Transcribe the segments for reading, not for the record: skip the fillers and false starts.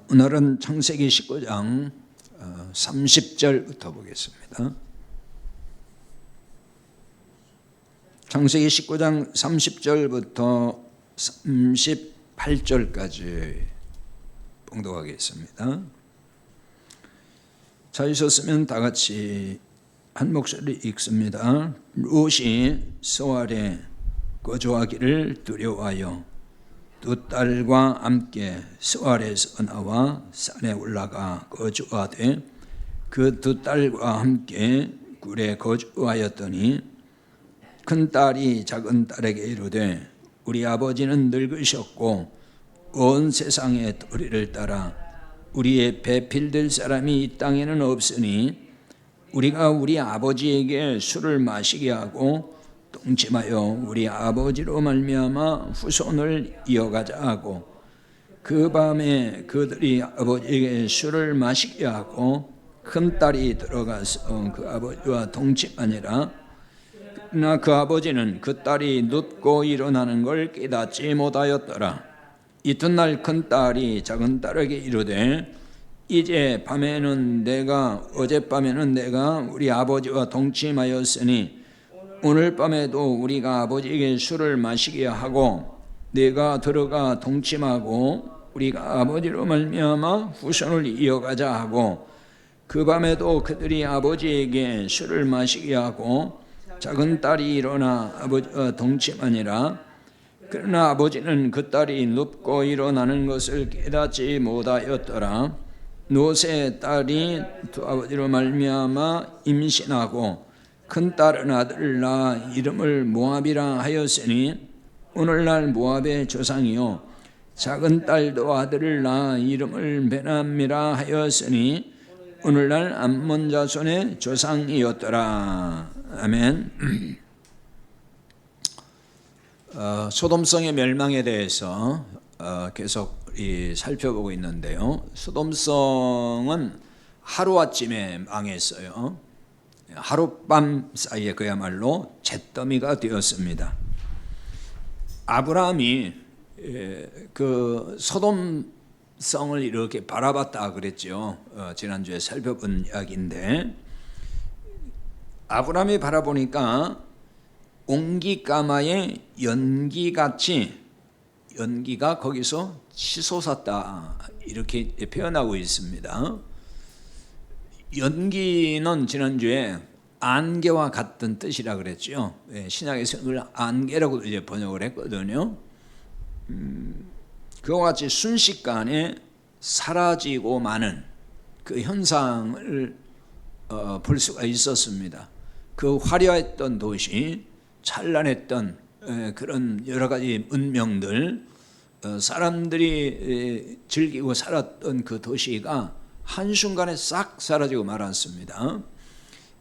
오늘은 창세기 19장 30절부터 보겠습니다. 창세기 19장 30절부터 38절까지 봉독하겠습니다. 찾으셨으면 다 같이 한 목소리 읽습니다. 롯이 소알에 거주하기를 두려워하여 두 딸과 함께 소알에서 나와 산에 올라가 거주하되 그 두 딸과 함께 굴에 거주하였더니 큰 딸이 작은 딸에게 이르되 우리 아버지는 늙으셨고 온 세상의 도리를 따라 우리의 배필될 사람이 이 땅에는 없으니 우리가 우리 아버지에게 술을 마시게 하고 동침하여 우리 아버지로 말미암아 후손을 이어가자 하고 그 밤에 그들이 아버지에게 술을 마시게 하고 큰 딸이 들어가서 그 아버지와 동침하니라. 그러나 그 아버지는 그 딸이 눕고 일어나는 걸 깨닫지 못하였더라. 이튿날 큰 딸이 작은 딸에게 이르되 어젯밤에는 내가 우리 아버지와 동침하였으니 오늘 밤에도 우리가 아버지에게 술을 마시게 하고 내가 들어가 동침하고 우리가 아버지로 말미암아 후손을 이어가자 하고 그 밤에도 그들이 아버지에게 술을 마시게 하고 작은 딸이 일어나 아버지와 동침하니라. 그러나 아버지는 그 딸이 눕고 일어나는 것을 깨닫지 못하였더라. 롯의 딸이 두 아버지로 말미암아 임신하고 큰 딸은 아들을 낳아 이름을 모압이라 하였으니 오늘날 모압의 조상이요 작은 딸도 아들을 낳아 이름을 베남이라 하였으니 오늘날 암몬 자손의 조상이었더라. 아멘. 소돔성의 멸망에 대해서 계속 살펴보고 있는데요. 소돔성은 하루아침에 망했어요. 하룻밤 사이에 그야말로 잿더미가 되었습니다. 아브라함이 그 소돔성을 이렇게 바라봤다 그랬죠. 지난주에 살펴본 이야기인데 아브라함이 바라보니까 옹기까마의 연기같이 연기가 거기서 치솟았다 이렇게 표현하고 있습니다. 연기는 지난주에 안개와 같은 뜻이라 그랬죠. 신약에서 그걸 안개라고 이제 번역을 했거든요. 그와 같이 순식간에 사라지고 마는 그 현상을 볼 수가 있었습니다. 그 화려했던 도시, 찬란했던 그런 여러 가지 문명들, 사람들이 즐기고 살았던 그 도시가 한순간에 싹 사라지고 말았습니다.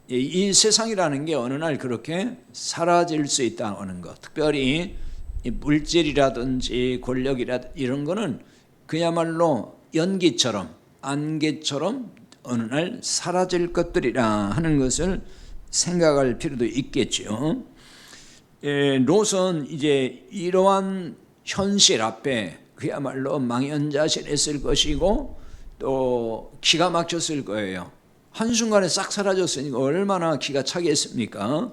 이 세상이라는 게 어느 날 그렇게 사라질 수 있다는 것, 특별히 물질이라든지 권력이라든지 이런 거는 그야말로 연기처럼 안개처럼 어느 날 사라질 것들이라 하는 것을 생각할 필요도 있겠죠. 롯은 이제 이러한 현실 앞에 그야말로 망연자실했을 것이고 또 기가 막혔을 거예요. 한순간에 싹 사라졌으니까 얼마나 기가 차겠습니까?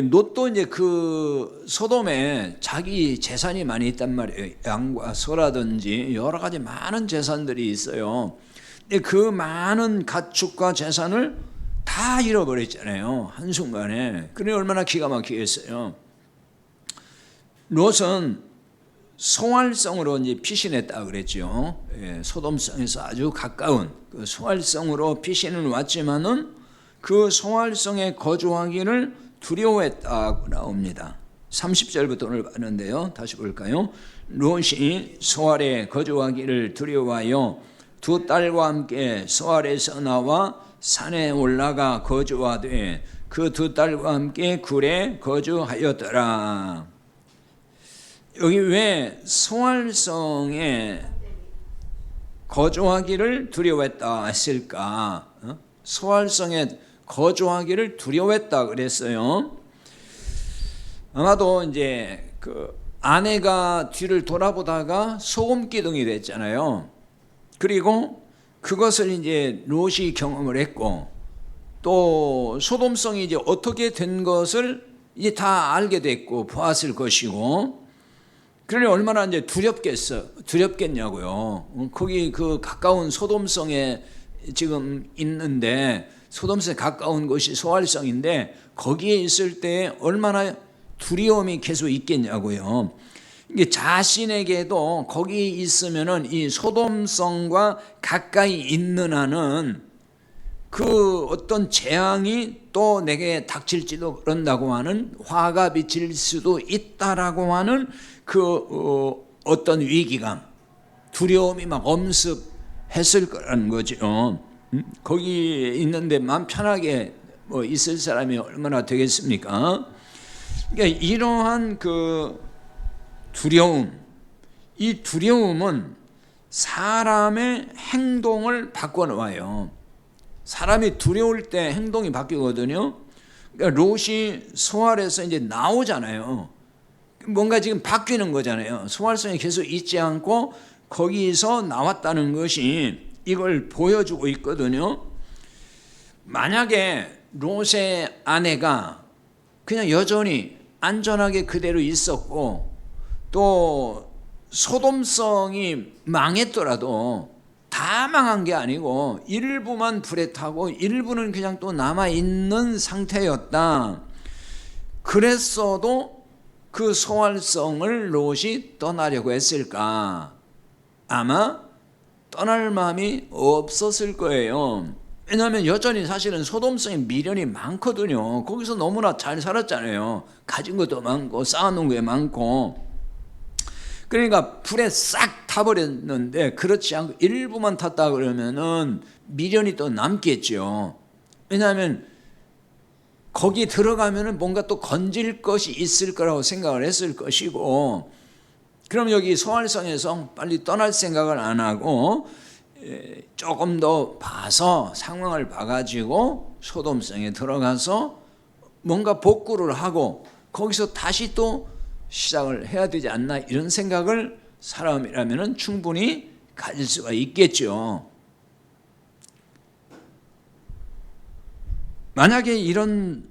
롯도 이제 그 소돔에 자기 재산이 많이 있단 말이에요. 양과 소라든지 여러 가지 많은 재산들이 있어요. 근데 그 많은 가축과 재산을 다 잃어버렸잖아요. 한순간에. 그래 얼마나 기가 막히겠어요. 롯은 소활성으로 이제 피신했다 그랬죠. 소돔성에서 아주 가까운 그 소활성으로 피신은 왔지만은 그 소활성에 거주하기를 두려워했다고 나옵니다. 30절부터 오늘 봤는데요. 다시 볼까요? 롯이 소알에 거주하기를 두려워하여 두 딸과 함께 소알에서 나와 산에 올라가 거주하되 그 두 딸과 함께 굴에 거주하였더라. 여기 왜 소활성에 거주하기를 두려워했다 했을까? 소활성에 거주하기를 두려워했다 그랬어요. 아마도 이제 그 아내가 뒤를 돌아보다가 소금 기둥이 됐잖아요. 그리고 그것을 이제 롯이 경험을 했고, 또 소돔성이 이제 어떻게 된 것을 이제 다 알게 됐고 보았을 것이고, 그러니 얼마나 이제 두렵겠냐고요. 거기 그 가까운 소돔성에 지금 있는데, 소돔성에 가까운 곳이 소알성인데 거기에 있을 때 얼마나 두려움이 계속 있겠냐고요. 이게 자신에게도 거기 있으면은 이 소돔성과 가까이 있는 한은 그 어떤 재앙이 또 내게 닥칠지도 그런다고 하는, 화가 비칠 수도 있다라고 하는 그 어떤 위기감, 두려움이 막 엄습했을 거라는 거죠. 거기 있는데 마음 편하게 뭐 있을 사람이 얼마나 되겠습니까? 그러니까 이러한 그 두려움, 이 두려움은 사람의 행동을 바꿔놓아요. 사람이 두려울 때 행동이 바뀌거든요. 그러니까 롯이 소알에서 이제 나오잖아요. 뭔가 지금 바뀌는 거잖아요. 소알성에 계속 있지 않고 거기서 나왔다는 것이 이걸 보여주고 있거든요. 만약에 롯의 아내가 그냥 여전히 안전하게 그대로 있었고, 또 소돔성이 망했더라도 다 망한 게 아니고 일부만 불에 타고 일부는 그냥 또 남아있는 상태였다. 그랬어도 그 소알성을 롯이 떠나려고 했을까? 아마 떠날 마음이 없었을 거예요. 왜냐하면 여전히 사실은 소돔성의 미련이 많거든요. 거기서 너무나 잘 살았잖아요. 가진 것도 많고 쌓아놓은 게 많고. 그러니까 불에 싹 타버렸는데, 그렇지 않고 일부만 탔다 그러면은 미련이 또 남겠죠. 왜냐하면 거기 들어가면은 뭔가 또 건질 것이 있을 거라고 생각을 했을 것이고, 그럼 여기 소알성에서 빨리 떠날 생각을 안 하고 조금 더 봐서, 상황을 봐가지고 소돔성에 들어가서 뭔가 복구를 하고 거기서 다시 또 시작을 해야 되지 않나, 이런 생각을 사람이라면 충분히 가질 수가 있겠죠. 만약에 이런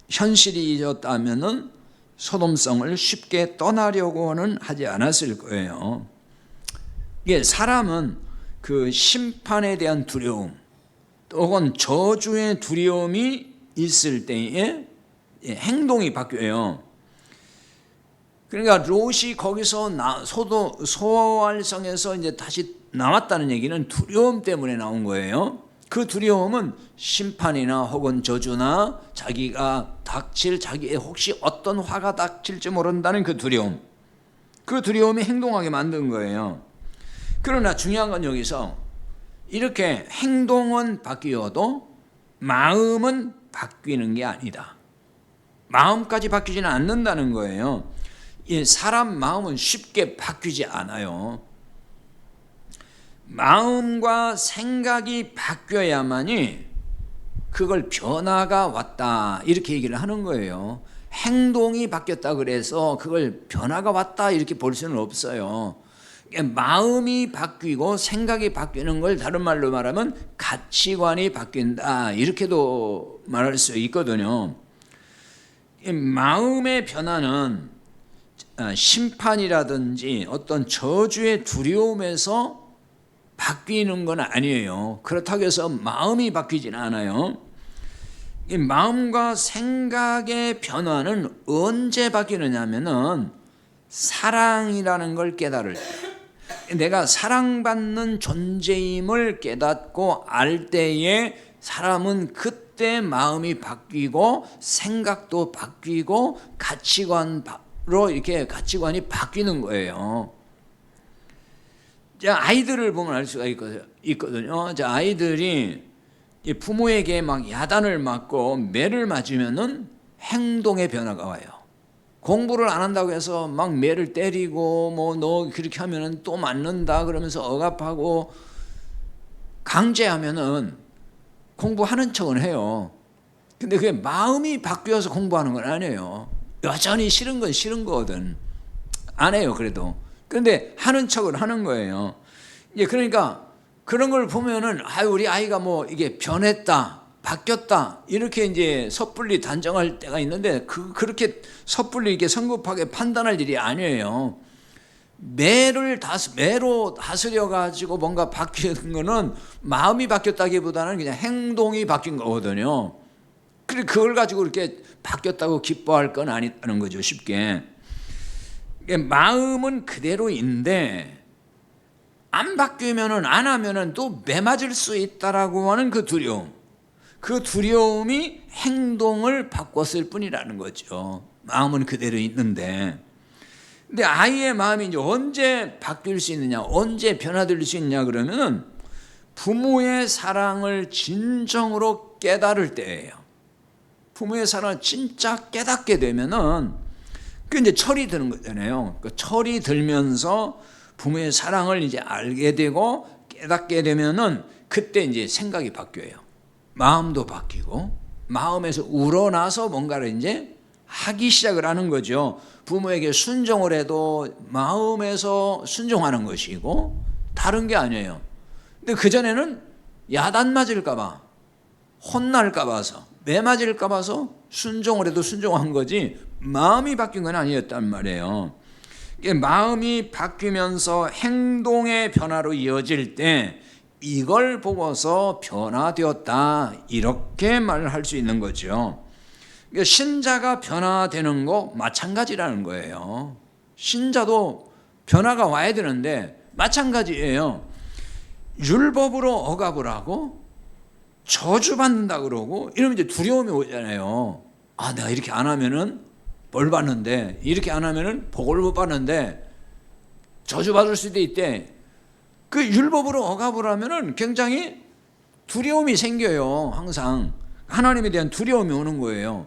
현실이었다면은 소돔성을 쉽게 떠나려고는 하지 않았을 거예요. 이게 사람은 그 심판에 대한 두려움, 혹은 저주의 두려움이 있을 때에 행동이 바뀌어요. 그러니까 롯이 거기서 소알성에서 이제 다시 나왔다는 얘기는 두려움 때문에 나온 거예요. 그 두려움은 심판이나 혹은 저주나 자기가 자기의 혹시 어떤 화가 닥칠지 모른다는 그 두려움, 그 두려움이 행동하게 만든 거예요. 그러나 중요한 건 여기서 이렇게 행동은 바뀌어도 마음은 바뀌는 게 아니다. 마음까지 바뀌지는 않는다는 거예요. 사람 마음은 쉽게 바뀌지 않아요. 마음과 생각이 바뀌어야만이 그걸 변화가 왔다, 이렇게 얘기를 하는 거예요. 행동이 바뀌었다 그래서 그걸 변화가 왔다 이렇게 볼 수는 없어요. 마음이 바뀌고 생각이 바뀌는 걸 다른 말로 말하면 가치관이 바뀐다, 이렇게도 말할 수 있거든요. 마음의 변화는 심판이라든지 어떤 저주의 두려움에서 바뀌는 건 아니에요. 그렇다고 해서 마음이 바뀌지는 않아요. 이 마음과 생각의 변화는 언제 바뀌느냐면은 사랑이라는 걸 깨달을 때, 내가 사랑받는 존재임을 깨닫고 알 때에 사람은 그때 마음이 바뀌고 생각도 바뀌고 가치관으로 이렇게 가치관이 바뀌는 거예요. 아이들을 보면 알 수가 있거든요. 아이들이 부모에게 막 야단을 맞고 매를 맞으면은 행동의 변화가 와요. 공부를 안 한다고 해서 막 매를 때리고 뭐 너 그렇게 하면은 또 맞는다 그러면서 억압하고 강제하면은 공부하는 척은 해요. 근데 그게 마음이 바뀌어서 공부하는 건 아니에요. 여전히 싫은 건 싫은 거거든. 안 해요. 그래도. 그런데 하는 척을 하는 거예요. 예, 그러니까 그런 걸 보면은 우리 아이가 뭐 이게 변했다, 바뀌었다 이렇게 이제 섣불리 단정할 때가 있는데 그렇게 섣불리 이렇게 성급하게 판단할 일이 아니에요. 매로 다스려 가지고 뭔가 바뀌는 거는 마음이 바뀌었다기보다는 그냥 행동이 바뀐 거거든요. 그래 그걸 가지고 이렇게 바뀌었다고 기뻐할 건 아니라는 거죠. 쉽게. 마음은 그대로인데 안 바뀌면은 안 하면은 또 매맞을 수 있다라고 하는 그 두려움. 그 두려움이 행동을 바꿨을 뿐이라는 거죠. 마음은 그대로 있는데. 근데 아이의 마음이 이제 언제 바뀔 수 있느냐, 언제 변화될 수 있느냐 그러면은 부모의 사랑을 진정으로 깨달을 때예요. 부모의 사랑을 진짜 깨닫게 되면은 그 이제 철이 드는 거잖아요. 그 철이 들면서 부모의 사랑을 이제 알게 되고 깨닫게 되면은 그때 이제 생각이 바뀌어요. 마음도 바뀌고 마음에서 우러나서 뭔가를 이제 하기 시작을 하는 거죠. 부모에게 순종을 해도 마음에서 순종하는 것이고 다른 게 아니에요. 근데 그전에는 야단 맞을까 봐, 혼날까 봐서, 매 맞을까 봐서 순종을 해도 순종한 거지 마음이 바뀐 건 아니었단 말이에요. 마음이 바뀌면서 행동의 변화로 이어질 때 이걸 보고서 변화되었다 이렇게 말을 할 수 있는 거죠. 신자가 변화되는 거 마찬가지라는 거예요. 신자도 변화가 와야 되는데 마찬가지예요. 율법으로 억압을 하고 저주받는다 그러고 이러면 이제 두려움이 오잖아요. 내가 이렇게 안 하면은 벌 받는데, 이렇게 안 하면은 복을 못 받는데 저주받을 수도 있대. 그 율법으로 억압을 하면은 굉장히 두려움이 생겨요. 항상 하나님에 대한 두려움이 오는 거예요.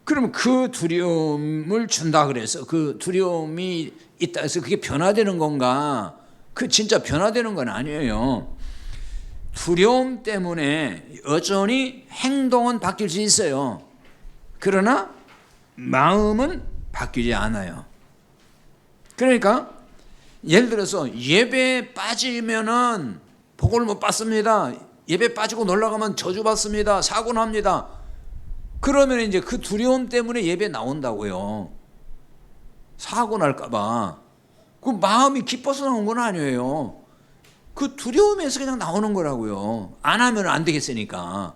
그러면 그 두려움을 준다 그래서 그 두려움이 있다 해서 그게 변화되는 건가? 그 진짜 변화되는 건 아니에요. 두려움 때문에 여전히 행동은 바뀔 수 있어요. 그러나 마음은 바뀌지 않아요. 그러니까 예를 들어서 예배에 빠지면은 복을 못 받습니다. 예배 빠지고 놀러 가면 저주 받습니다. 사고 납니다. 그러면 이제 그 두려움 때문에 예배 나온다고요. 사고 날까 봐. 그 마음이 기뻐서 나온 건 아니에요. 그 두려움에서 그냥 나오는 거라고요. 안 하면 안 되겠으니까.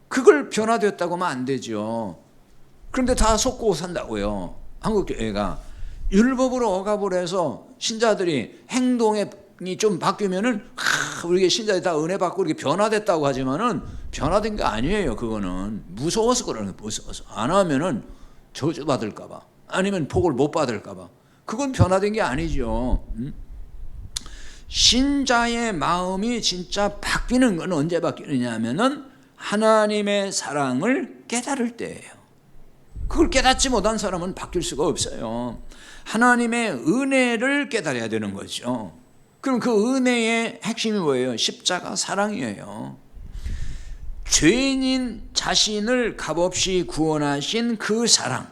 그걸 변화되었다고 하면 안 되죠. 그런데 다 속고 산다고요. 한국교회가 율법으로 억압을 해서 신자들이 행동이 좀 바뀌면은 우리 신자들이 다 은혜 받고 이렇게 변화됐다고 하지만은 변화된 게 아니에요. 그거는 무서워서 그러는 거예요. 무서워서 안 하면은 저주 받을까 봐, 아니면 복을 못 받을까 봐. 그건 변화된 게 아니죠. 신자의 마음이 진짜 바뀌는 건 언제 바뀌느냐 하면은 하나님의 사랑을 깨달을 때예요. 그걸 깨닫지 못한 사람은 바뀔 수가 없어요. 하나님의 은혜를 깨달아야 되는 거죠. 그럼 그 은혜의 핵심이 뭐예요? 십자가 사랑이에요. 죄인인 자신을 값없이 구원하신 그 사랑,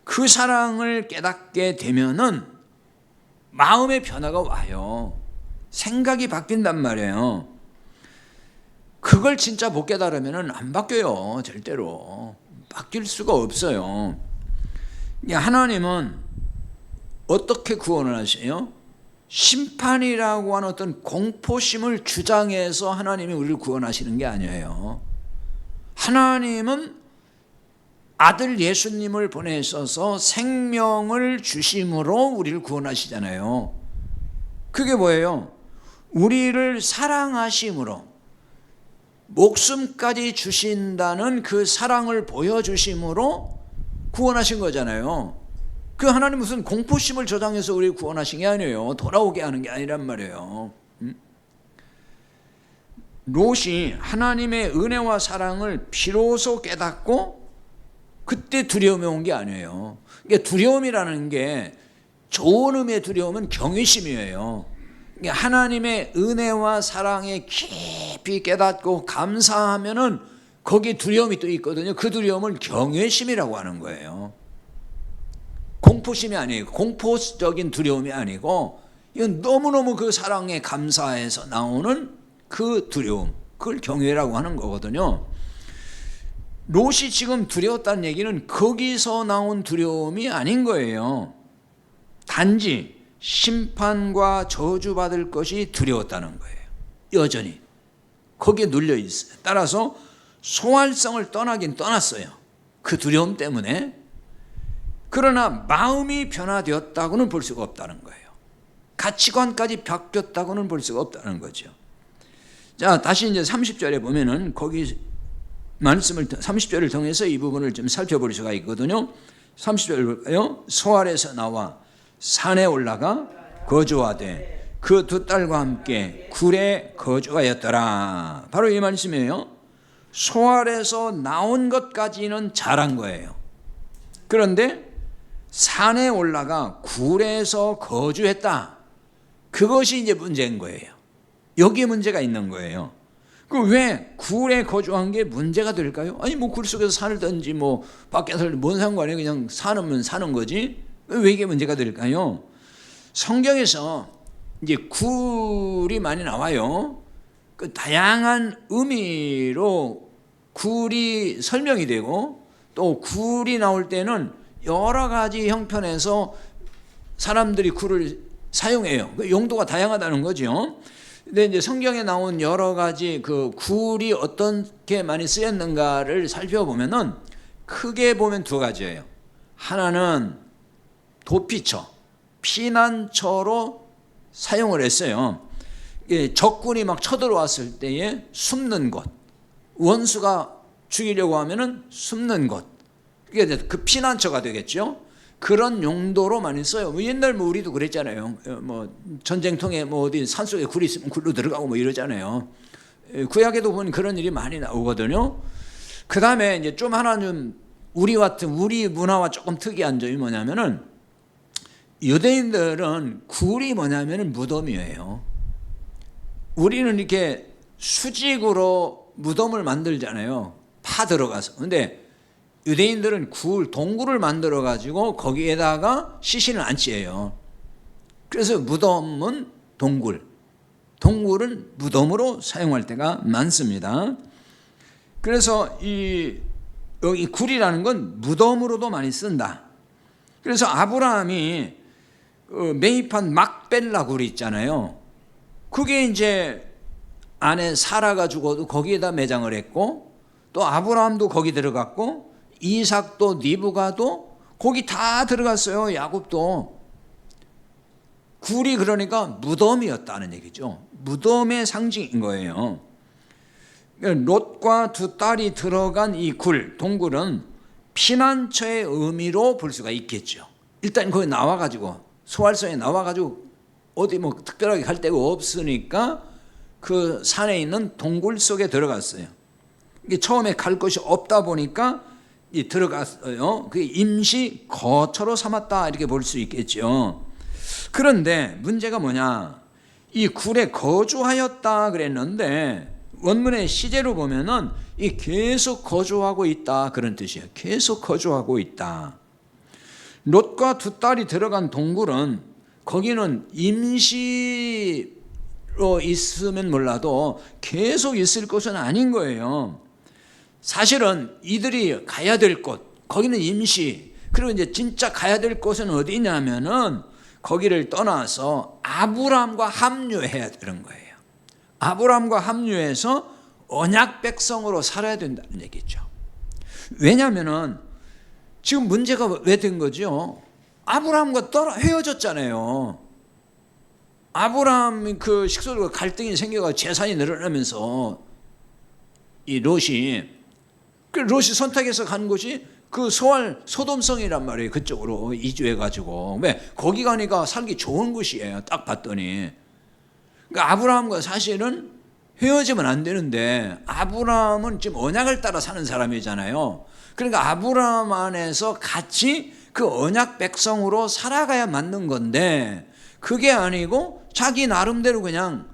그 사랑을 깨닫게 되면은 마음의 변화가 와요. 생각이 바뀐단 말이에요. 그걸 진짜 못 깨달으면 안 바뀌어요. 절대로 바뀔 수가 없어요. 하나님은 어떻게 구원을 하세요? 심판이라고 하는 어떤 공포심을 주장해서 하나님이 우리를 구원하시는 게 아니에요. 하나님은 아들 예수님을 보내셔서 생명을 주심으로 우리를 구원하시잖아요. 그게 뭐예요? 우리를 사랑하심으로 목숨까지 주신다는 그 사랑을 보여주심으로 구원하신 거잖아요. 그 하나님 무슨 공포심을 조장해서 우리를 구원하신 게 아니에요. 돌아오게 하는 게 아니란 말이에요. 롯이 하나님의 은혜와 사랑을 비로소 깨닫고 그때 두려움이 온 게 아니에요. 그러니까 두려움이라는 게 좋은 의미의 두려움은 경외심이에요. 그러니까 하나님의 은혜와 사랑에 깊이 깨닫고 감사하면은 거기에 두려움이 또 있거든요. 그 두려움을 경외심이라고 하는 거예요. 공포심이 아니고, 공포적인 두려움이 아니고, 이건 너무너무 그 사랑에 감사해서 나오는 그 두려움, 그걸 경외라고 하는 거거든요. 롯이 지금 두려웠다는 얘기는 거기서 나온 두려움이 아닌 거예요. 단지 심판과 저주받을 것이 두려웠다는 거예요. 여전히 거기에 눌려 있어요. 따라서 소활성을 떠나긴 떠났어요, 그 두려움 때문에. 그러나 마음이 변화되었다고는 볼 수가 없다는 거예요. 가치관까지 바뀌었다고는 볼 수가 없다는 거죠. 자, 다시 이제 30절에 보면은 거기 말씀을 30절을 통해서 이 부분을 좀 살펴볼 수가 있거든요. 30절 볼까요? 소알에서 나와 산에 올라가 거주하되 그 두 딸과 함께 굴에 거주하였더라. 바로 이 말씀이에요. 소알에서 나온 것까지는 잘한 거예요. 그런데 산에 올라가 굴에서 거주했다. 그것이 이제 문제인 거예요. 여기에 문제가 있는 거예요. 그 왜 굴에 거주한 게 문제가 될까요? 아니 뭐 굴 속에서 살든지 뭐 밖에 살든 뭔 상관이에요. 그냥 사는 사는 거지. 왜 이게 문제가 될까요? 성경에서 이제 굴이 많이 나와요. 그 다양한 의미로 굴이 설명이 되고, 또 굴이 나올 때는 여러 가지 형편에서 사람들이 굴을 사용해요. 그 용도가 다양하다는 거죠. 근데 이제 성경에 나온 여러 가지 그 굴이 어떻게 많이 쓰였는가를 살펴보면은 크게 보면 두 가지예요. 하나는 도피처, 피난처로 사용을 했어요. 적군이 막 쳐들어왔을 때에 숨는 곳, 원수가 죽이려고 하면은 숨는 곳, 그게 그 피난처가 되겠죠. 그런 용도로 많이 써요. 옛날 뭐 우리도 그랬잖아요. 뭐 전쟁통에 뭐 어디 산속에 굴이 있으면 굴로 들어가고 뭐 이러잖아요. 구약에도 보면 그런 일이 많이 나오거든요. 그 다음에 이제 좀 하나 좀 우리 문화와 조금 특이한 점이 뭐냐면은, 유대인들은 굴이 뭐냐면은 무덤이에요. 우리는 이렇게 수직으로 무덤을 만들잖아요. 파 들어가서. 근데 유대인들은 동굴을 만들어 가지고 거기에다가 시신을 안치해요. 그래서 무덤은 동굴은 무덤으로 사용할 때가 많습니다. 그래서 여기 굴이라는 건 무덤으로도 많이 쓴다. 그래서 아브라함이 매입한 막벨라 굴이 있잖아요. 그게 이제 아내 사라가 죽어도 거기에다 매장을 했고, 또 아브라함도 거기 들어갔고, 이삭도 리브가도 거기 다 들어갔어요. 야곱도. 굴이 그러니까 무덤이었다는 얘기죠. 무덤의 상징인 거예요. 롯과 두 딸이 들어간 이 동굴은 피난처의 의미로 볼 수가 있겠죠. 일단 거기 나와가지고, 소활성에 나와가지고 어디 뭐 특별하게 갈 데가 없으니까 그 산에 있는 동굴 속에 들어갔어요. 이게 처음에 갈 곳이 없다 보니까 들어갔어요. 그게 임시 거처로 삼았다, 이렇게 볼 수 있겠죠. 그런데 문제가 뭐냐? 이 굴에 거주하였다 그랬는데 원문의 시제로 보면은 이 계속 거주하고 있다, 그런 뜻이에요. 계속 거주하고 있다. 롯과 두 딸이 들어간 동굴은, 거기는 임시로 있으면 몰라도 계속 있을 곳은 아닌 거예요. 사실은 이들이 가야 될 곳, 거기는 임시, 그리고 이제 진짜 가야 될 곳은 어디냐면은 거기를 떠나서 아브라함과 합류해야 되는 거예요. 아브라함과 합류해서 언약 백성으로 살아야 된다는 얘기죠. 왜냐하면은 지금 문제가 왜 된 거죠? 아브라함과 헤어졌잖아요. 아브라함 그 식솔과 갈등이 생겨가 재산이 늘어나면서 이 롯이 선택해서 간 곳이 그 소돔성이란 말이에요. 그쪽으로 이주해가지고. 왜? 거기 가니까 살기 좋은 곳이에요. 딱 봤더니. 그러니까 아브라함과 사실은 헤어지면 안 되는데, 아브라함은 지금 언약을 따라 사는 사람이잖아요. 그러니까 아브라함 안에서 같이 그 언약 백성으로 살아가야 맞는 건데, 그게 아니고 자기 나름대로 그냥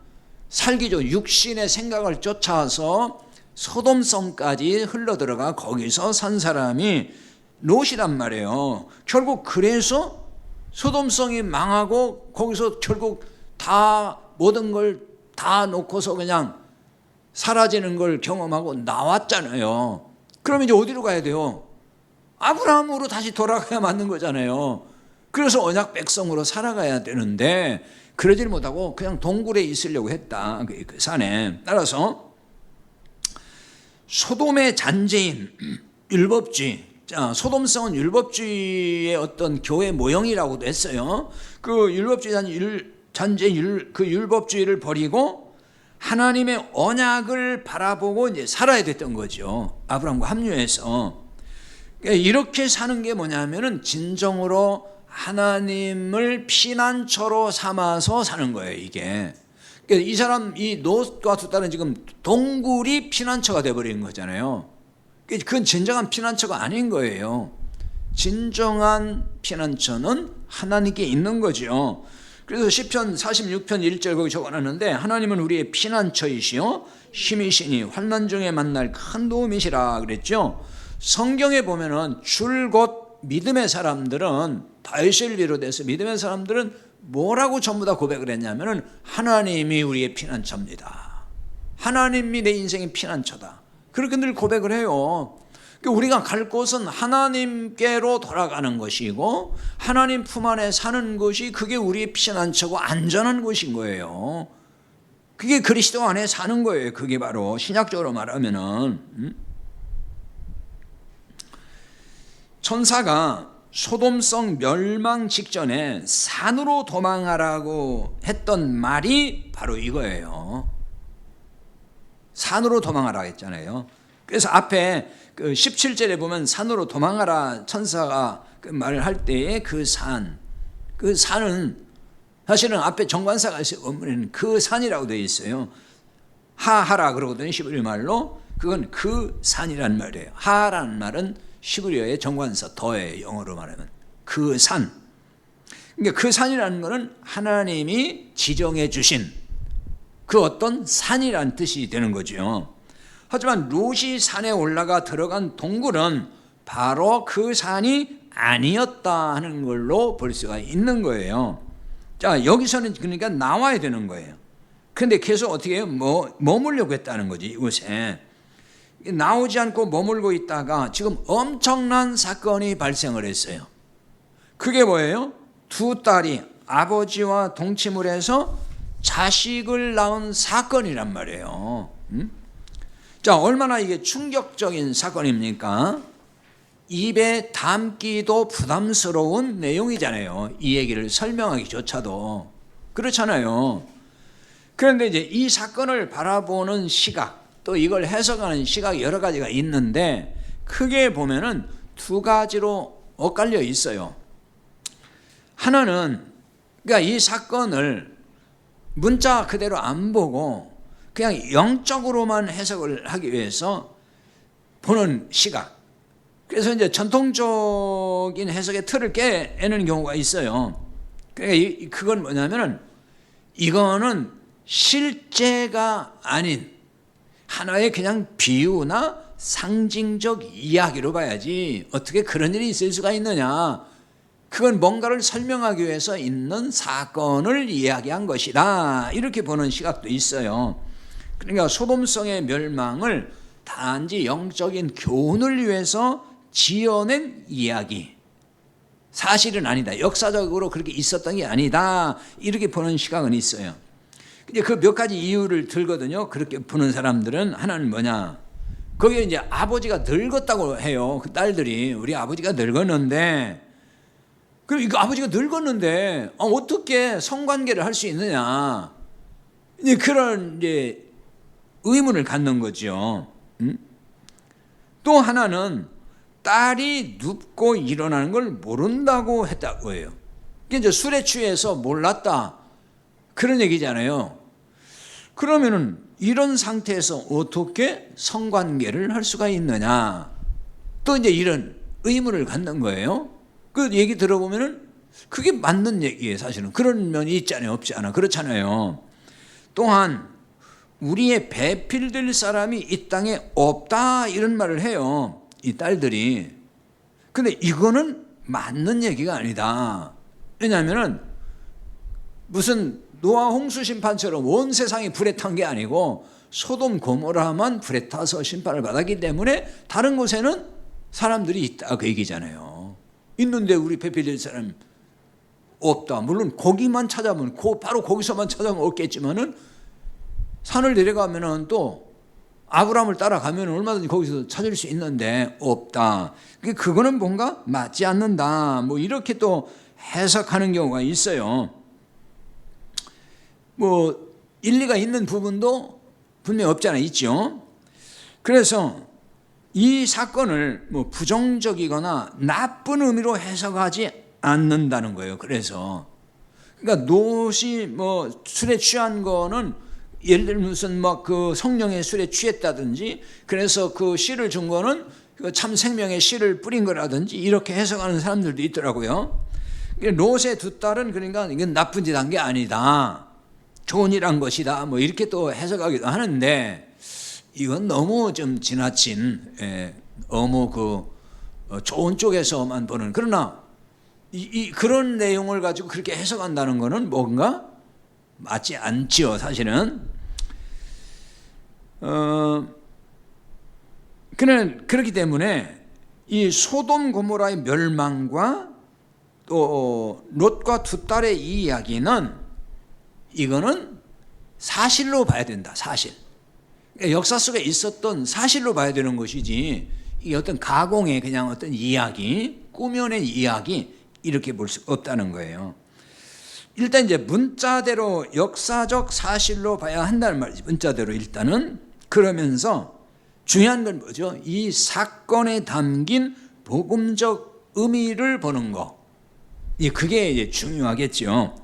살기 좋은 육신의 생각을 쫓아서 소돔성까지 흘러들어가 거기서 산 사람이 롯이란 말이에요. 결국 그래서 소돔성이 망하고 거기서 결국 다 모든 걸 다 놓고서 그냥 사라지는 걸 경험하고 나왔잖아요. 그럼 이제 어디로 가야 돼요? 아브라함으로 다시 돌아가야 맞는 거잖아요. 그래서 언약 백성으로 살아가야 되는데 그러질 못하고 그냥 동굴에 있으려고 했다. 그 산에. 따라서 소돔의 잔재인 율법주의, 자, 소돔성은 율법주의의 어떤 교회 모형이라고도 했어요. 그 율법주의 그 율법주의를 버리고 하나님의 언약을 바라보고 이제 살아야 됐던 거죠. 아브라함과 합류해서. 이렇게 사는 게 뭐냐면은 진정으로 하나님을 피난처로 삼아서 사는 거예요, 이게. 그러니까 이 사람, 이 롯과 두 딸은 지금 동굴이 피난처가 되어버린 거잖아요. 그건 진정한 피난처가 아닌 거예요. 진정한 피난처는 하나님께 있는 거죠. 그래서 시편 46편 1절 거기 적어놨는데 하나님은 우리의 피난처이시요 힘이시니 환난 중에 만날 큰 도움이시라 그랬죠. 성경에 보면은 줄곧 믿음의 사람들은 다윗을 비롯해서 믿음의 사람들은 뭐라고 전부 다 고백을 했냐면은 하나님이 우리의 피난처입니다. 하나님이 내 인생의 피난처다. 그렇게 늘 고백을 해요. 우리가 갈 곳은 하나님께로 돌아가는 것이고 하나님 품 안에 사는 것이 그게 우리의 피난처고 안전한 곳인 거예요. 그게 그리스도 안에 사는 거예요. 그게 바로 신약적으로 말하면은 천사가 소돔성 멸망 직전에 산으로 도망하라고 했던 말이 바로 이거예요. 산으로 도망하라 했잖아요. 그래서 앞에 그 17절에 보면 산으로 도망하라 천사가 그 말을 할 때에 그 산은 사실은 앞에 정관사가 있어요. 원문에는 그 산이라고 되어 있어요. 하하라 그러거든요. 히브리 말로. 그건 그 산이란 말이에요. 하라는 말은 히브리어의 정관사 더예요. 영어로 말하면 그 산. 그러니까 그 산이라는 것은 하나님이 지정해 주신 그 어떤 산이란 뜻이 되는 거죠. 하지만 롯이 산에 올라가 들어간 동굴은 바로 그 산이 아니었다 하는 걸로 볼 수가 있는 거예요. 자, 여기서는 그러니까 나와야 되는 거예요. 그런데 계속 어떻게 해요? 머물려고 했다는 거지, 이곳에. 나오지 않고 머물고 있다가 지금 엄청난 사건이 발생을 했어요. 그게 뭐예요? 두 딸이 아버지와 동침을 해서 자식을 낳은 사건이란 말이에요. 자, 얼마나 이게 충격적인 사건입니까? 입에 담기도 부담스러운 내용이잖아요. 이 얘기를 설명하기조차도. 그렇잖아요. 그런데 이제 이 사건을 바라보는 시각, 또 이걸 해석하는 시각이 여러 가지가 있는데 크게 보면은 두 가지로 엇갈려 있어요. 하나는 그러니까 이 사건을 문자 그대로 안 보고 그냥 영적으로만 해석을 하기 위해서 보는 시각. 그래서 이제 전통적인 해석의 틀을 깨는 경우가 있어요. 그러니까 그건 뭐냐면은 이거는 실제가 아닌 하나의 그냥 비유나 상징적 이야기로 봐야지 어떻게 그런 일이 있을 수가 있느냐. 그건 뭔가를 설명하기 위해서 있는 사건을 이야기한 것이다. 이렇게 보는 시각도 있어요. 그러니까 소돔성의 멸망을 단지 영적인 교훈을 위해서 지어낸 이야기. 사실은 아니다. 역사적으로 그렇게 있었던 게 아니다. 이렇게 보는 시각은 있어요. 근데 그 몇 가지 이유를 들거든요. 그렇게 보는 사람들은 하나는 뭐냐? 거기에 이제 아버지가 늙었다고 해요. 그 딸들이 우리 아버지가 늙었는데, 그럼 이거 아버지가 늙었는데 어떻게 성관계를 할 수 있느냐? 이제 그런 이제 의문을 갖는 거죠. 또 하나는 딸이 눕고 일어나는 걸 모른다고 했다고 해요. 이게 이제 술에 취해서 몰랐다. 그런 얘기잖아요. 그러면은 이런 상태에서 어떻게 성관계를 할 수가 있느냐? 또 이제 이런 의문을 갖는 거예요. 그 얘기 들어보면은 그게 맞는 얘기예요, 사실은. 그런 면이 있잖아요, 없지 않아. 그렇잖아요. 또한 우리의 배필될 사람이 이 땅에 없다 이런 말을 해요. 이 딸들이. 근데 이거는 맞는 얘기가 아니다. 왜냐하면은 무슨 노아 홍수 심판처럼 온 세상이 불에 탄 게 아니고 소돔 고모라만 불에 타서 심판을 받았기 때문에 다른 곳에는 사람들이 있다 그 얘기잖아요. 있는데 우리 베들레헴 사람 없다. 물론 거기만 찾아보면 바로 거기서만 찾아보면 없겠지만은 산을 내려가면은 또 아브라함을 따라가면 얼마든지 거기서 찾을 수 있는데 없다. 그거는 뭔가 맞지 않는다. 뭐 이렇게 또 해석하는 경우가 있어요. 뭐 일리가 있는 부분도 분명히 없지 않아 있죠. 그래서 이 사건을 뭐 부정적이거나 나쁜 의미로 해석하지 않는다는 거예요. 그래서 그러니까 롯이 뭐 술에 취한 거는 예를 들면 무슨 막 그 성령의 술에 취했다든지 그래서 그 씨를 준 거는 참 생명의 씨를 뿌린 거라든지 이렇게 해석하는 사람들도 있더라고요. 롯의 두 딸은 그러니까 이건 나쁜 짓 한 게 아니다. 좋은 일 한 것이다. 뭐 이렇게 또 해석하기도 하는데 이건 너무 좀 지나친 너무 그 좋은 쪽에서만 보는 그러나 그런 내용을 가지고 그렇게 해석한다는 거는 뭔가 맞지 않지요, 사실은. 그렇기 때문에 이 소돔 고모라의 멸망과 또 롯과 두 딸의 이 이야기는 이거는 사실로 봐야 된다. 사실. 그러니까 역사 속에 있었던 사실로 봐야 되는 것이지 이게 어떤 가공의 그냥 어떤 이야기, 꾸며낸 이야기 이렇게 볼 수 없다는 거예요. 일단 이제 문자대로 역사적 사실로 봐야 한다는 말이지. 문자대로 일단은 그러면서 중요한 건 뭐죠? 이 사건에 담긴 복음적 의미를 보는 거. 그게 이제 중요하겠죠.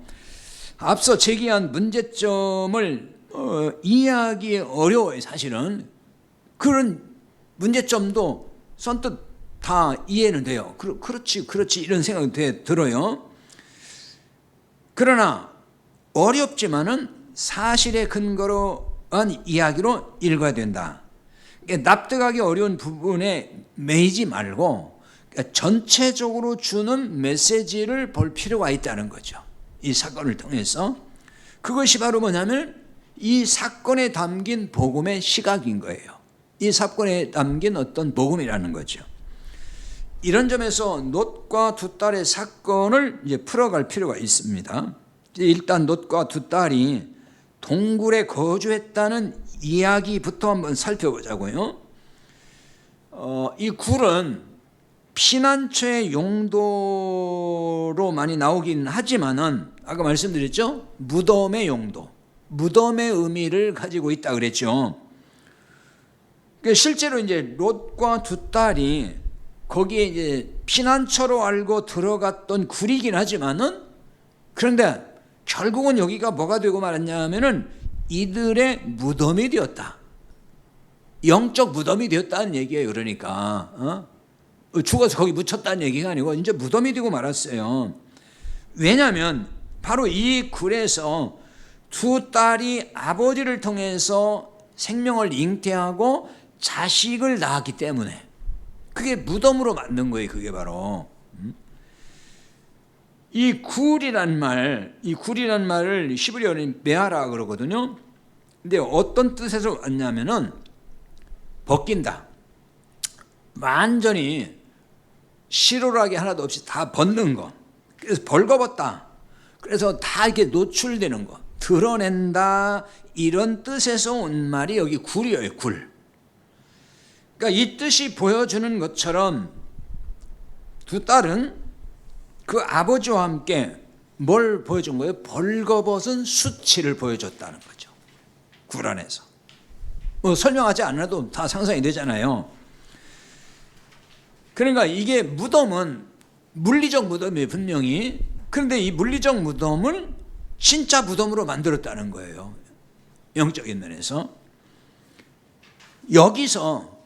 앞서 제기한 문제점을 이해하기 어려워요, 사실은. 그런 문제점도 선뜻 다 이해는 돼요. 그렇지 이런 생각이 들어요. 그러나 어렵지만은 사실에 근거로 한 이야기로 읽어야 된다. 납득하기 어려운 부분에 매이지 말고 전체적으로 주는 메시지를 볼 필요가 있다는 거죠. 이 사건을 통해서. 그것이 바로 뭐냐면 이 사건에 담긴 복음의 시각인 거예요. 이 사건에 담긴 어떤 복음이라는 거죠. 이런 점에서 롯과 두 딸의 사건을 이제 풀어갈 필요가 있습니다. 일단 롯과 두 딸이 동굴에 거주했다는 이야기부터 한번 살펴보자고요. 이 굴은 피난처의 용도로 많이 나오긴 하지만은 아까 말씀드렸죠? 무덤의 용도, 무덤의 의미를 가지고 있다 그랬죠. 실제로 이제 롯과 두 딸이 거기에 이제 피난처로 알고 들어갔던 굴이긴 하지만은 그런데 결국은 여기가 뭐가 되고 말았냐면은 이들의 무덤이 되었다. 영적 무덤이 되었다는 얘기예요. 그러니까 죽어서 거기 묻혔다는 얘기가 아니고 이제 무덤이 되고 말았어요. 왜냐하면 바로 이 굴에서 두 딸이 아버지를 통해서 생명을 잉태하고 자식을 낳았기 때문에 그게 무덤으로 만든 거예요. 그게 바로 이 굴이란 말을 히브리어는 메아라 그러거든요. 근데 어떤 뜻에서 왔냐면은 벗긴다. 완전히 시로라기 하나도 없이 다 벗는 거. 그래서 벌거벗다. 그래서 다 이렇게 노출되는 거. 드러낸다. 이런 뜻에서 온 말이 여기 굴이에요. 굴. 그러니까 이 뜻이 보여주는 것처럼 두 딸은 그 아버지와 함께 뭘 보여준 거예요? 벌거벗은 수치를 보여줬다는 거죠. 굴 안에서. 뭐 설명하지 않아도 다 상상이 되잖아요. 그러니까 이게 무덤은 물리적 무덤이에요, 분명히. 그런데 이 물리적 무덤을 진짜 무덤으로 만들었다는 거예요. 영적인 면에서. 여기서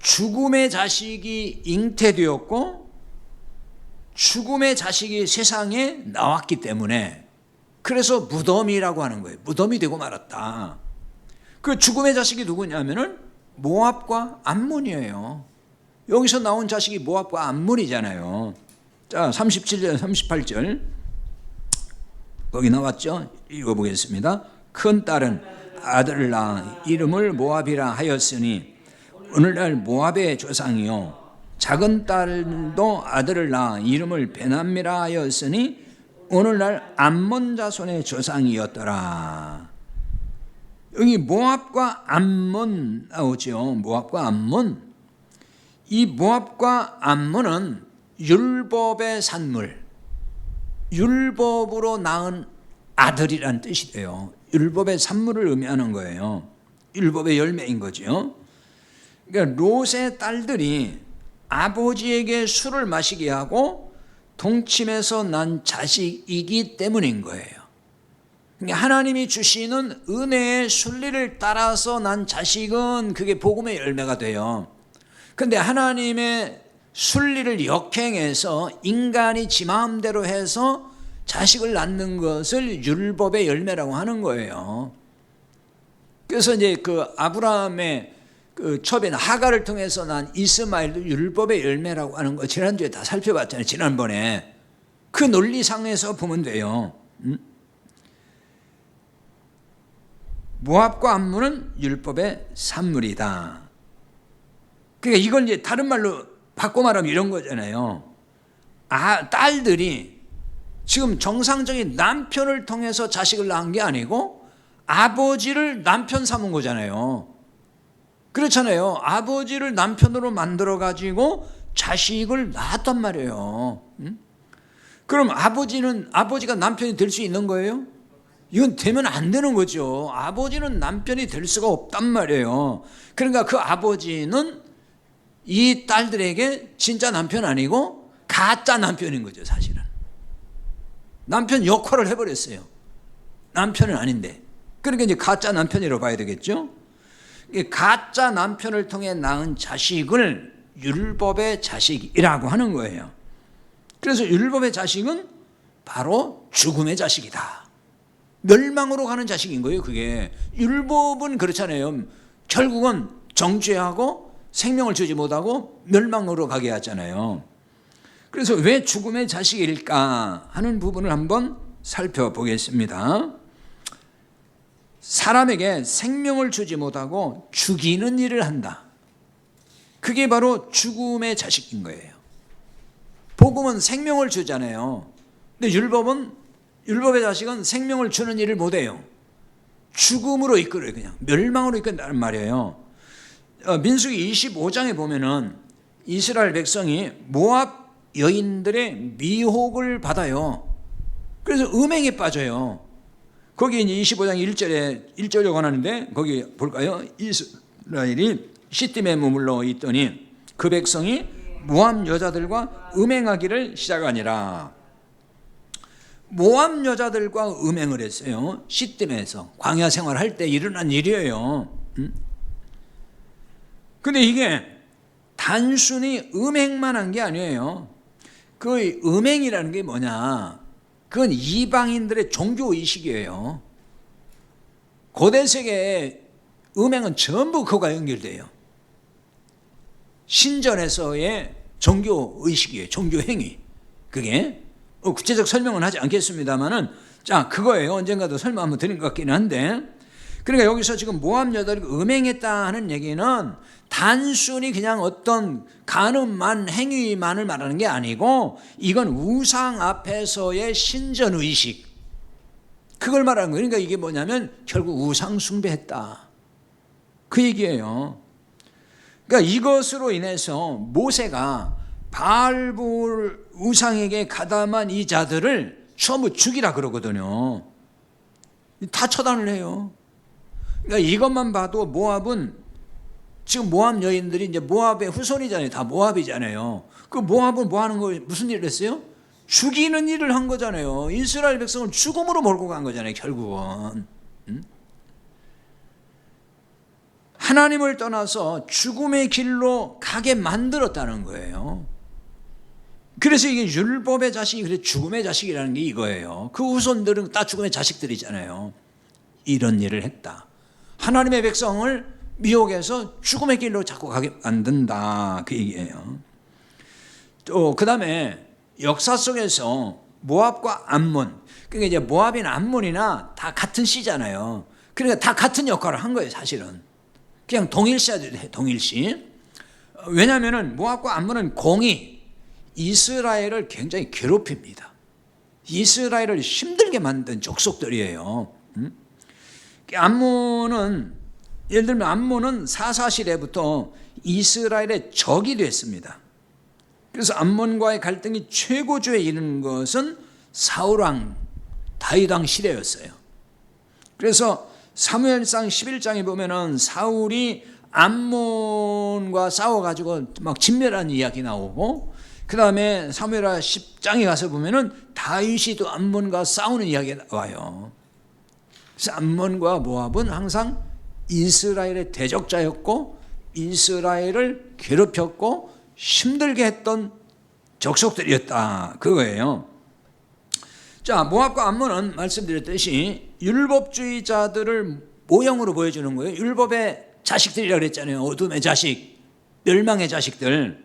죽음의 자식이 잉태되었고 죽음의 자식이 세상에 나왔기 때문에 그래서 무덤이라고 하는 거예요. 무덤이 되고 말았다. 그 죽음의 자식이 누구냐면은 모압과 암몬이에요. 여기서 나온 자식이 모압과 암몬이잖아요. 자, 37절 38절 거기 나왔죠? 읽어보겠습니다. 큰 딸은 아들을 낳아 이름을 모압이라 하였으니 오늘날 모압의 조상이요, 작은 딸도 아들을 낳아 이름을 베남미라 하였으니 오늘날 암몬 자손의 조상이었더라. 여기 모압과 암몬 나오죠. 모압과 암몬. 이 모압과 암몬은 율법의 산물, 율법으로 낳은 아들이란 뜻이 돼요. 율법의 산물을 의미하는 거예요. 율법의 열매인 거죠. 그러니까 롯의 딸들이 아버지에게 술을 마시게 하고 동침해서 난 자식이기 때문인 거예요. 그러니까 하나님이 주시는 은혜의 순리를 따라서 난 자식은 그게 복음의 열매가 돼요. 그런데 하나님의 순리를 역행해서 인간이 지 마음대로 해서 자식을 낳는 것을 율법의 열매라고 하는 거예요. 그래서 이제 그 아브라함의 그 첩인 하갈을 통해서 난 이스마엘도 율법의 열매라고 하는 거 지난주에 다 살펴봤잖아요. 지난번에 그 논리상에서 보면 돼요. 모압과 암몬은 율법의 산물이다. 그러니까 이걸 이제 다른 말로 바꿔 말하면 이런 거잖아요. 딸들이 지금 정상적인 남편을 통해서 자식을 낳은 게 아니고 아버지를 남편 삼은 거잖아요. 그렇잖아요. 아버지를 남편으로 만들어 가지고 자식을 낳았단 말이에요. 그럼 아버지가 남편이 될 수 있는 거예요? 이건 되면 안 되는 거죠. 아버지는 남편이 될 수가 없단 말이에요. 그러니까 그 아버지는 이 딸들에게 진짜 남편 아니고 가짜 남편인 거죠, 사실은. 남편 역할을 해버렸어요. 남편은 아닌데. 그러니까 이제 가짜 남편이라고 봐야 되겠죠. 가짜 남편을 통해 낳은 자식을 율법의 자식이라고 하는 거예요. 그래서 율법의 자식은 바로 죽음의 자식이다. 멸망으로 가는 자식인 거예요. 그게 율법은 그렇잖아요. 결국은 정죄하고 생명을 주지 못하고 멸망으로 가게 하잖아요. 그래서 왜 죽음의 자식일까 하는 부분을 한번 살펴보겠습니다. 사람에게 생명을 주지 못하고 죽이는 일을 한다. 그게 바로 죽음의 자식인 거예요. 복음은 생명을 주잖아요. 근데 율법의 자식은 생명을 주는 일을 못해요. 죽음으로 이끌어요. 그냥 멸망으로 이끈다는 말이에요. 민수기 25장에 보면은 이스라엘 백성이 모압 여인들의 미혹을 받아요. 그래서 음행에 빠져요. 거기 이제 25장 1절에 관하는데 거기 볼까요? 이스라엘이 시딤에 머물러 있더니 그 백성이 모압 여자들과 음행하기를 시작하니라. 모압 여자들과 음행을 했어요. 시딤에서 광야 생활할 때 일어난 일이에요. 근데 이게 단순히 음행만 한 게 아니에요. 그 음행이라는 게 뭐냐? 그건 이방인들의 종교의식이에요. 고대 세계의 음행은 전부 그거가 연결돼요. 신전에서의 종교의식이에요. 종교행위. 그게 구체적 설명은 하지 않겠습니다만은 자, 그거예요. 언젠가도 설명 한번 드린 것 같기는 한데, 그러니까 여기서 지금 모압 여자들이 음행했다 하는 얘기는 단순히 그냥 어떤 간음만 행위만을 말하는 게 아니고 이건 우상 앞에서의 신전의식, 그걸 말하는 거예요. 그러니까 이게 뭐냐면 결국 우상 숭배했다, 그 얘기예요. 그러니까 이것으로 인해서 모세가 바알볼 우상에게 가담한 이 자들을 전부 죽이라 그러거든요. 다 처단을 해요. 그러니까 이것만 봐도 모압은 지금 모압 여인들이 이제 모압의 후손이잖아요. 다 모압이잖아요. 그 모압은 뭐 하는 거예요? 무슨 일을 했어요? 죽이는 일을 한 거잖아요. 이스라엘 백성을 죽음으로 몰고 간 거잖아요, 결국은. 하나님을 떠나서 죽음의 길로 가게 만들었다는 거예요. 그래서 이게 율법의 자식이 그래 죽음의 자식이라는 게 이거예요. 그 후손들은 다 죽음의 자식들이잖아요. 이런 일을 했다. 하나님의 백성을 미혹해서 죽음의 길로 자꾸 가게 만든다, 그 얘기예요. 또 그 다음에 역사 속에서 모압과 암몬, 그러니까 이제 모압이나 암몬이나 다 같은 씨잖아요. 그러니까 다 같은 역할을 한 거예요, 사실은. 그냥 동일시해도 돼, 동일시. 왜냐하면 모압과 암몬은 공이 이스라엘을 굉장히 괴롭힙니다. 이스라엘을 힘들게 만든 족속들이에요. 암몬은, 예를 들면 암몬은 사사시대부터 이스라엘의 적이 됐습니다. 그래서 암몬과의 갈등이 최고조에 이르는 것은 사울왕 다윗왕 시대였어요. 그래서 사무엘상 11장에 보면은 사울이 암몬과 싸워가지고 막 진멸한 이야기 나오고, 그 다음에 사무엘하 10장에 가서 보면은 다윗이 또 암몬과 싸우는 이야기가 나와요. 그래서 암몬과 모압은 항상 이스라엘의 대적자였고 이스라엘을 괴롭혔고 힘들게 했던 적속들이었다, 그거예요. 자, 모압과 암몬은 말씀드렸듯이 율법주의자들을 모형으로 보여주는 거예요. 율법의 자식들이라고 그랬잖아요. 어둠의 자식, 멸망의 자식들.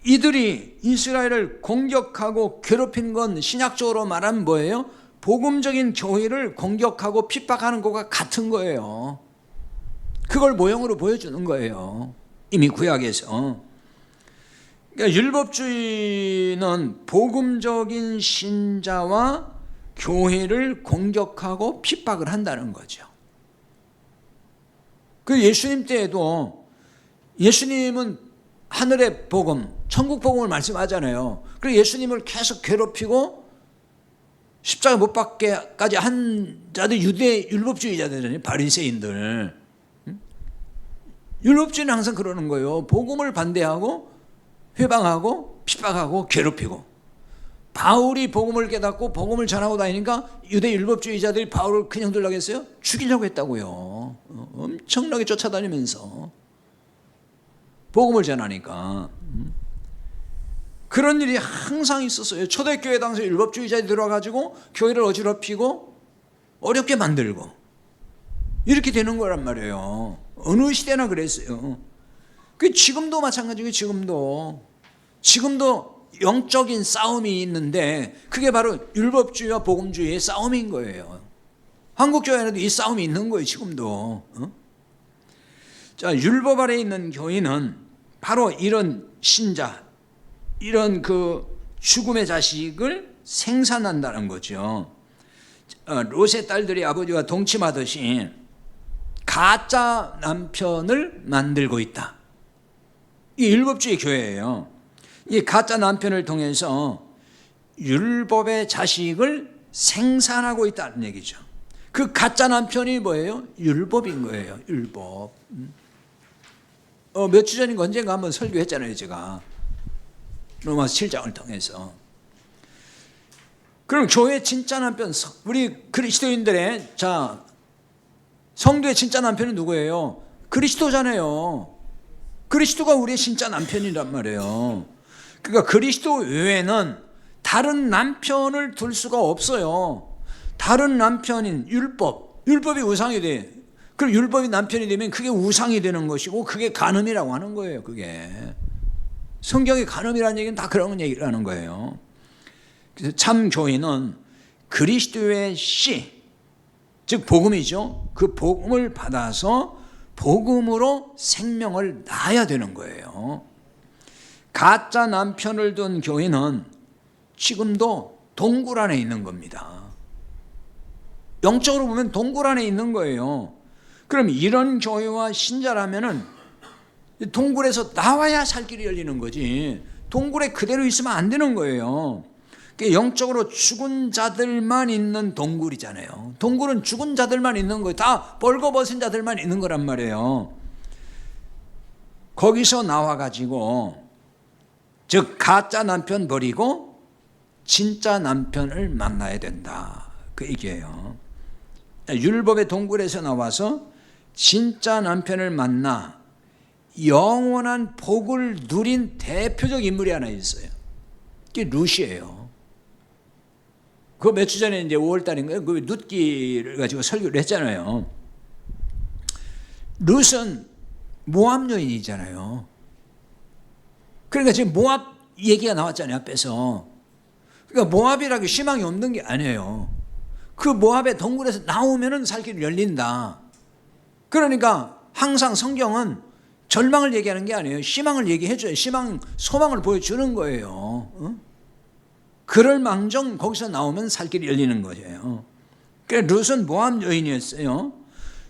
이들이 이스라엘을 공격하고 괴롭힌 건 신약적으로 말하면 뭐예요? 복음적인 교회를 공격하고 핍박하는 것과 같은 거예요. 그걸 모형으로 보여주는 거예요, 이미 구약에서. 그러니까 율법주의는 복음적인 신자와 교회를 공격하고 핍박을 한다는 거죠. 그 예수님 때에도 예수님은 하늘의 복음, 천국 복음을 말씀하잖아요. 그리고 예수님을 계속 괴롭히고 십자가 못 박게까지 한 자들 유대 율법주의자들이잖아요, 바리새인들. 율법주의는 항상 그러는 거예요. 복음을 반대하고 회방하고 핍박하고 괴롭히고. 바울이 복음을 깨닫고 복음을 전하고 다니니까 유대 율법주의자들이 바울을 그냥 둘라고 했어요? 죽이려고 했다고요. 엄청나게 쫓아다니면서 복음을 전하니까. 그런 일이 항상 있었어요. 초대교회 당시 율법주의자들이 들어와가지고 교회를 어지럽히고 어렵게 만들고 이렇게 되는 거란 말이에요. 어느 시대나 그랬어요. 그 지금도 마찬가지고, 지금도 영적인 싸움이 있는데 그게 바로 율법주의와 복음주의의 싸움인 거예요. 한국교회에도 이 싸움이 있는 거예요, 지금도. 자, 율법 아래 있는 교회는 바로 이런 신자, 이런 그 죽음의 자식을 생산한다는 거죠. 롯의 딸들이 아버지와 동침하듯이 가짜 남편을 만들고 있다. 이 율법주의 교회예요. 이 가짜 남편을 통해서 율법의 자식을 생산하고 있다는 얘기죠. 그 가짜 남편이 뭐예요? 율법인 거예요, 율법. 몇 주 전인가 언젠가 한번 설교했잖아요, 제가. 로마서 7장을 통해서. 그럼 교회의 진짜 남편, 우리 그리스도인들의, 자, 성도의 진짜 남편은 누구예요? 그리스도잖아요. 그리스도가 우리의 진짜 남편이란 말이에요. 그러니까 그리스도 외에는 다른 남편을 둘 수가 없어요. 다른 남편인 율법이 우상이 돼. 그럼 율법이 남편이 되면 그게 우상이 되는 것이고 그게 간음이라고 하는 거예요. 그게 성경의 간음이라는 얘기는 다 그런 얘기를 하는 거예요. 그래서 참 교인은 그리스도의 씨, 즉 복음이죠. 그 복음을 받아서 복음으로 생명을 낳아야 되는 거예요. 가짜 남편을 둔 교인은 지금도 동굴 안에 있는 겁니다. 영적으로 보면 동굴 안에 있는 거예요. 그럼 이런 교회와 신자라면은 동굴에서 나와야 살 길이 열리는 거지, 동굴에 그대로 있으면 안 되는 거예요. 영적으로 죽은 자들만 있는 동굴이잖아요. 동굴은 죽은 자들만 있는 거예요. 다 벌거벗은 자들만 있는 거란 말이에요. 거기서 나와가지고, 즉 가짜 남편 버리고 진짜 남편을 만나야 된다, 그 얘기예요. 율법의 동굴에서 나와서 진짜 남편을 만나 영원한 복을 누린 대표적 인물이 하나 있어요. 그게 룻이에요. 그 몇 주 전에 이제 5월달인가요? 그 룻기를 가지고 설교를 했잖아요. 룻은 모압 여인이잖아요. 그러니까 지금 모압 얘기가 나왔잖아요, 앞에서. 그러니까 모압이라고 희망이 없는 게 아니에요. 그 모압의 동굴에서 나오면은 살 길이 열린다. 그러니까 항상 성경은 절망을 얘기하는 게 아니에요. 희망을 얘기해줘요. 희망, 소망을 보여주는 거예요. 그럴 망정 거기서 나오면 살 길이 열리는 거예요. 그러니까 룻은 모압 여인이었어요.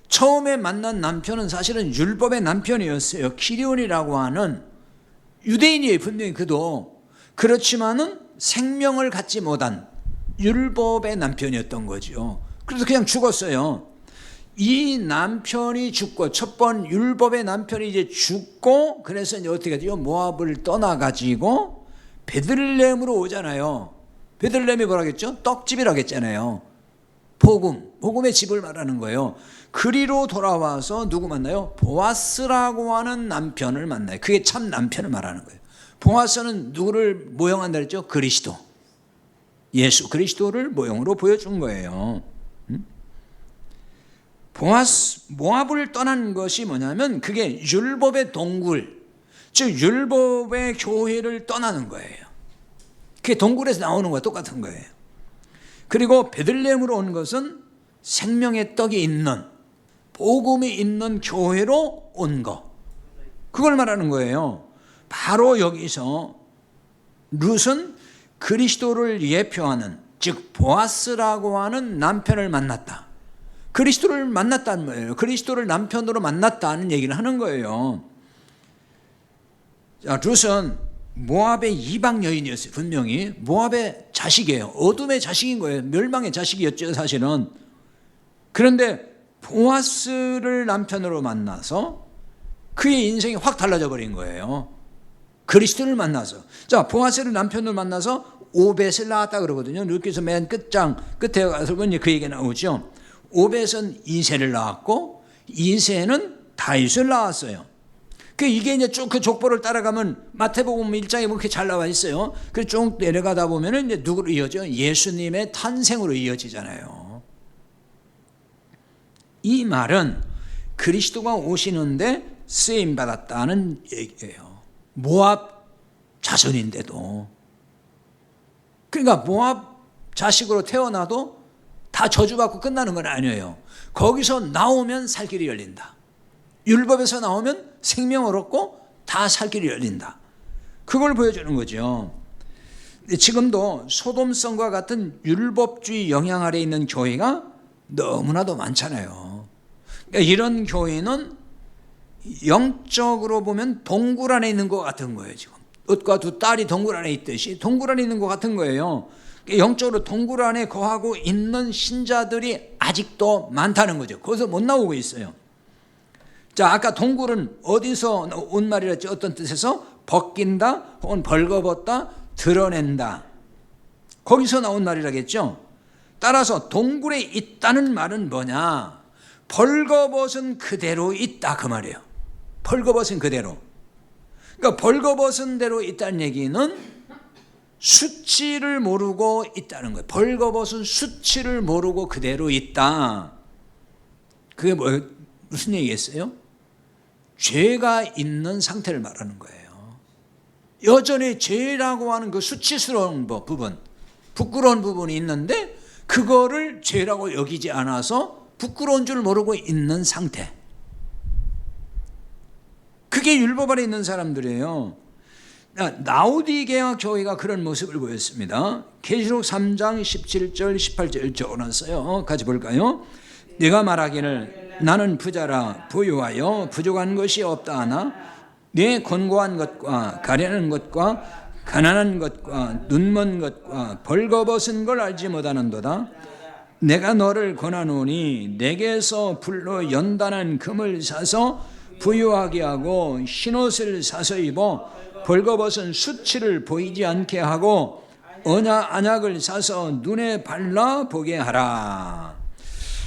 처음에 만난 남편은 사실은 율법의 남편이었어요. 기리온이라고 하는 유대인이에요. 분명히 그도. 그렇지만은 생명을 갖지 못한 율법의 남편이었던 거죠. 그래서 그냥 죽었어요. 이 남편이 죽고, 첫 번 율법의 남편이 이제 죽고, 그래서 이제 어떻게 하죠? 모압을 떠나가지고 베들레헴으로 오잖아요. 베들레헴이 뭐라겠죠? 떡집이라고 했잖아요. 복음의 집을 말하는 거예요. 그리로 돌아와서 누구 만나요? 보아스라고 하는 남편을 만나요. 그게 참 남편을 말하는 거예요. 보아스는 누구를 모형한다 그랬죠? 그리스도. 예수 그리스도를 모형으로 보여준 거예요. 보아스, 모압을 떠난 것이 뭐냐면 그게 율법의 동굴, 즉 율법의 교회를 떠나는 거예요. 그게 동굴에서 나오는 거와 똑같은 거예요. 그리고 베들레헴으로 온 것은 생명의 떡이 있는, 복음이 있는 교회로 온 거, 그걸 말하는 거예요. 바로 여기서 룻은 그리스도를 예표하는, 즉 보아스라고 하는 남편을 만났다. 그리스도를 만났다는 거예요. 그리스도를 남편으로 만났다는 얘기를 하는 거예요. 자, 룻은 모압의 이방 여인이었어요. 분명히 모압의 자식이에요. 어둠의 자식인 거예요. 멸망의 자식이었죠, 사실은. 그런데 보아스를 남편으로 만나서 그의 인생이 확 달라져 버린 거예요. 그리스도를 만나서. 자, 보아스를 남편으로 만나서 오벳을 낳았다 그러거든요. 룻기서 맨 끝에 가서 그 얘기 나오죠. 오벳은 이새를 낳았고 이새는 다윗을 낳았어요. 이게 이제 쭉 그 족보를 따라가면 마태복음 1장에 그렇게 잘 나와 있어요. 그래서 쭉 내려가다 보면은 이제 누구로 이어져? 예수님의 탄생으로 이어지잖아요. 이 말은 그리스도가 오시는데 쓰임 받았다는 얘기예요. 모압 자손인데도. 그러니까 모압 자식으로 태어나도 다 저주받고 끝나는 건 아니에요. 거기서 나오면 살 길이 열린다. 율법에서 나오면 생명을 얻고 다 살 길이 열린다. 그걸 보여주는 거죠. 지금도 소돔성과 같은 율법주의 영향 아래 있는 교회가 너무나도 많잖아요. 그러니까 이런 교회는 영적으로 보면 동굴 안에 있는 것 같은 거예요. 지금 옷과 두 딸이 동굴 안에 있듯이 동굴 안에 있는 것 같은 거예요. 영적으로 동굴 안에 거하고 있는 신자들이 아직도 많다는 거죠. 거기서 못 나오고 있어요. 자, 아까 동굴은 어디서 온 말이랬죠? 어떤 뜻에서? 벗긴다, 혹은 벌거벗다, 드러낸다. 거기서 나온 말이라겠죠? 따라서 동굴에 있다는 말은 뭐냐? 벌거벗은 그대로 있다, 그 말이에요. 벌거벗은 그대로. 그러니까 벌거벗은 대로 있다는 얘기는 수치를 모르고 있다는 거예요. 벌거벗은 수치를 모르고 그대로 있다. 그게 무슨 얘기겠어요? 죄가 있는 상태를 말하는 거예요. 여전히 죄라고 하는 그 수치스러운 부분, 부끄러운 부분이 있는데 그거를 죄라고 여기지 않아서 부끄러운 줄 모르고 있는 상태. 그게 율법 아래 있는 사람들이에요. 라오디게아 교회가 그런 모습을 보였습니다. 계시록 3장 17절 18절 적어놨어요. 같이 볼까요? 내가 말하기를 나는 부자라 부유하여 부족한 것이 없다 하나 내 권고한 것과 가련한 것과 가난한 것과 눈먼 것과 벌거벗은 걸 알지 못하는도다. 내가 너를 권하노니 내게서 불로 연단한 금을 사서 부유하게 하고 흰옷을 사서 입어 벌거벗은 수치를 보이지 않게 하고 언약을 사서 눈에 발라 보게 하라.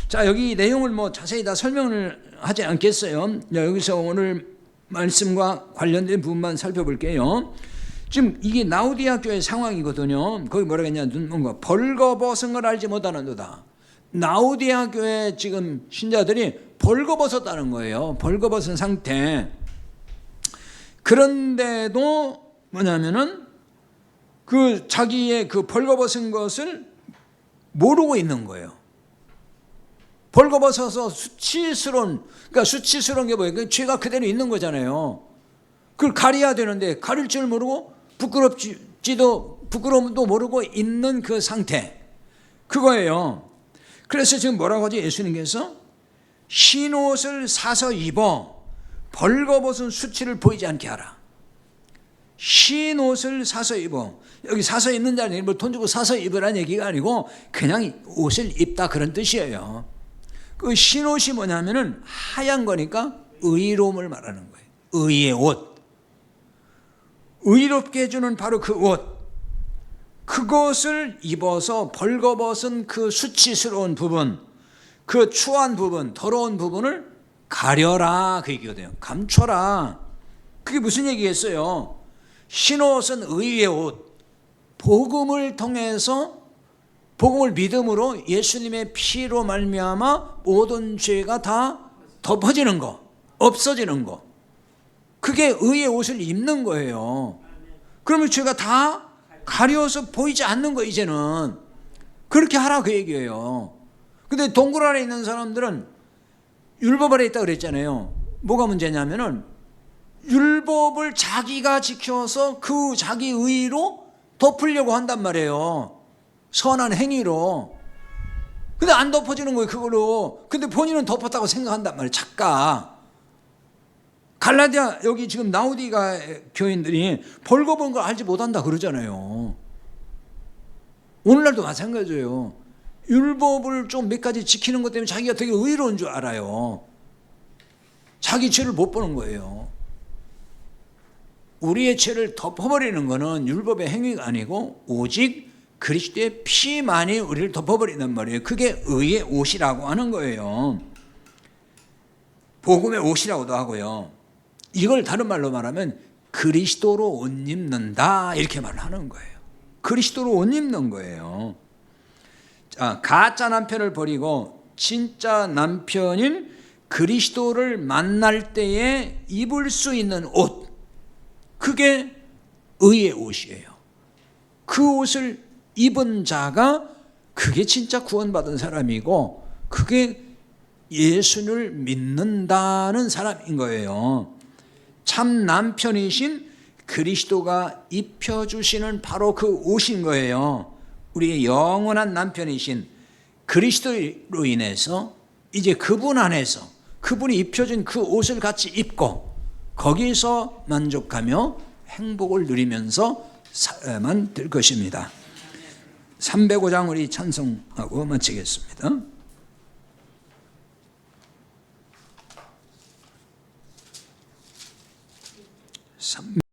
자, 여기 내용을 자세히 다 설명을 하지 않겠어요. 여기서 오늘 말씀과 관련된 부분만 살펴볼게요. 지금 이게 라오디게아 교회 상황이거든요. 거기 뭐라 했냐? 벌거벗은 걸 알지 못하는도다. 라오디게아 교회 지금 신자들이 벌거벗었다는 거예요. 벌거벗은 상태. 그런데도 뭐냐면은 그 자기의 그 벌거벗은 것을 모르고 있는 거예요. 벌거벗어서 수치스러운, 그러니까 수치스러운 게 뭐예요? 죄가 그대로 있는 거잖아요. 그걸 가려야 되는데 가릴 줄 모르고 부끄러움도 모르고 있는 그 상태, 그거예요. 그래서 지금 뭐라고 하죠? 예수님께서 흰옷을 사서 입어 벌거벗은 수치를 보이지 않게 하라. 흰옷을 사서 입어. 여기 사서 입는 자는 뭐 돈 주고 사서 입으라는 얘기가 아니고 그냥 옷을 입다 그런 뜻이에요. 그 흰옷이 뭐냐면은 하얀 거니까 의로움을 말하는 거예요. 의의 옷. 의롭게 해주는 바로 그 옷. 그것을 입어서 벌거벗은 그 수치스러운 부분, 그 추한 부분, 더러운 부분을 가려라, 그 얘기거든요. 감춰라. 그게 무슨 얘기겠어요? 흰옷은 의의 옷. 복음을 통해서, 복음을 믿음으로 예수님의 피로 말미암아 모든 죄가 다 덮어지는 거, 없어지는 거. 그게 의의 옷을 입는 거예요. 그러면 죄가 다 가려서 보이지 않는 거, 이제는. 그렇게 하라, 그 얘기예요. 근데 동굴 안에 있는 사람들은 율법 아래 있다 그랬잖아요. 뭐가 문제냐면은 율법을 자기가 지켜서 그 자기 의로 덮으려고 한단 말이에요. 선한 행위로. 근데 안 덮어지는 거예요, 그걸로. 근데 본인은 덮었다고 생각한단 말이에요, 착각. 갈라디아, 여기 지금 라오디가 교인들이 벌거벗은 걸 알지 못한다 그러잖아요. 오늘날도 마찬가지예요. 율법을 좀 몇 가지 지키는 것 때문에 자기가 되게 의로운 줄 알아요. 자기 죄를 못 보는 거예요. 우리의 죄를 덮어버리는 것은 율법의 행위가 아니고 오직 그리스도의 피만이 우리를 덮어버린단 말이에요. 그게 의의 옷이라고 하는 거예요. 복음의 옷이라고도 하고요. 이걸 다른 말로 말하면 그리스도로 옷 입는다, 이렇게 말하는 거예요. 그리스도로 옷 입는 거예요. 자, 가짜 남편을 버리고 진짜 남편인 그리스도를 만날 때에 입을 수 있는 옷, 그게 의의 옷이에요. 그 옷을 입은 자가 그게 진짜 구원받은 사람이고 그게 예수를 믿는다는 사람인 거예요. 참 남편이신 그리스도가 입혀주시는 바로 그 옷인 거예요. 우리의 영원한 남편이신 그리스도로 인해서 이제 그분 안에서 그분이 입혀준 그 옷을 같이 입고 거기서 만족하며 행복을 누리면서 살아야만 될 것입니다. 305장 우리 찬송하고 마치겠습니다.